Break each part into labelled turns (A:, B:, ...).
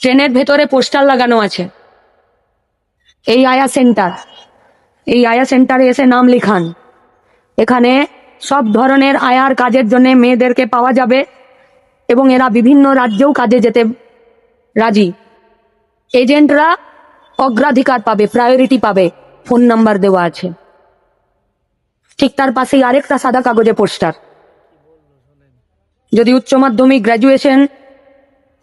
A: ট্রেনের ভেতরে পোস্টার লাগানো আছে, এই আয়া সেন্টার, এই আয়া সেন্টারে এসে নাম লিখান। এখানে সব ধরনের আয়ার কাজের জন্য মেয়েদেরকে পাওয়া যাবে এবং এরা বিভিন্ন রাজ্যেও কাজে যেতে রাজি। এজেন্টরা অগ্রাধিকার পাবে, প্রায়োরিটি পাবে, ফোন নাম্বার দেওয়া আছে। ঠিক তার পাশেই আরেকটা সাদা কাগজে পোস্টার। যদি উচ্চ মাধ্যমিক, গ্র্যাজুয়েশন,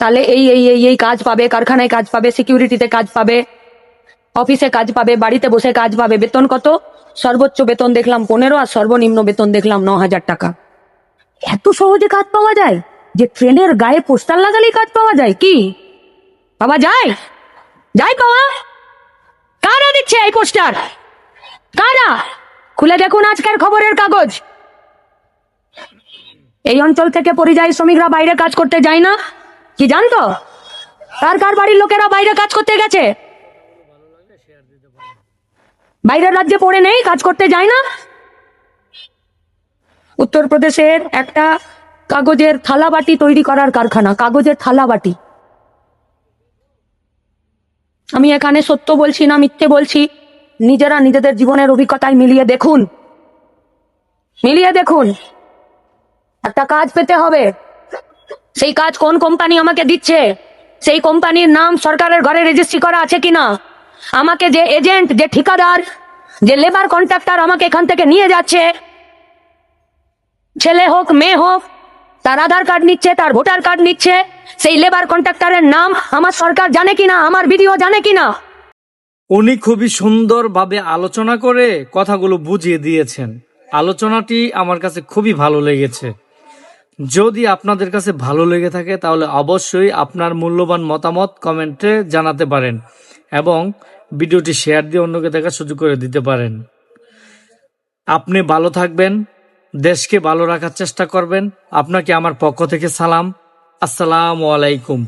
A: তাহলে এই এই এই এই কাজ পাবে, কারখানায় কাজ পাবে, সিকিউরিটিতে কাজ পাবে, অফিসে কাজ পাবে, বাড়িতে বসে কাজ পাবে। বেতন কত? সর্বোচ্চ বেতন দেখলাম 15 আর সর্বনিম্ন বেতন দেখলাম 9,000 টাকা। এত সহজে কাজ পাওয়া যায় যে ট্রেনের গায়ে পোস্টার লাগালেই কাজ পাওয়া যায়? কি বাবা, যায় যায় পাওয়া? কারা দিচ্ছে এই পোস্টার? কারা? খুলে দেখুন আজকের খবরের কাগজ। এই অঞ্চল থেকে পরিযায়ী শ্রমিকরা বাইরে কাজ করতে যায় না কি জানতো? কার কার বাড়ির লোকেরা বাইরে কাজ করতে গেছে? বাইরের রাজ্যে পড়ে নেই, কাজ করতে যায় না? উত্তরপ্রদেশের একটা কাগজের থালাবাটি তৈরি করার কারখানা, কাগজের থালাবাটি। আমি এখানে সত্য বলছি না মিথ্যে বলছি, নিজেরা নিজেদের জীবনের অভিজ্ঞতায় মিলিয়ে দেখুন, মিলিয়ে দেখুন। একটা কাজ পেতে হবে, সেই কাজ কোন কোম্পানি আমাকে দিচ্ছে, সেই কোম্পানির নাম সরকারের ঘরে রেজিস্ট্রি করা আছে কিনা, আমাকে যে এজেন্ট, যে ঠিকাদার, যে লেবার কন্ট্রাক্টর আমাকে এখান থেকে নিয়ে যাচ্ছে, ছেলে হোক মেয়ে হোক, তার আধার কার্ড নিচ্ছে, তার ভোটার কার্ড নিচ্ছে, সেই লেবার কন্ট্রাক্টরের নাম আমার সরকার জানে কিনা, আমার বিডিও জানে কিনা।
B: উনি খুবই সুন্দরভাবে আলোচনা করে কথাগুলো বুঝিয়ে দিয়েছেন। আলোচনাটি আমার কাছে খুবই ভালো লেগেছে। যদি আপনাদের কাছে ভালো লেগে থাকে তাহলে অবশ্যই আপনার মূল্যবান মতামত কমেন্টে জানাতে পারেন এবং ভিডিওটি শেয়ার দিয়ে অন্যকে দেখার সুযোগ করে দিতে পারেন। আপনি ভালো থাকবেন, দেশকে ভালো রাখার চেষ্টা করবেন। আপনাকে আমার পক্ষ থেকে সালাম। আসসালামু আলাইকুম।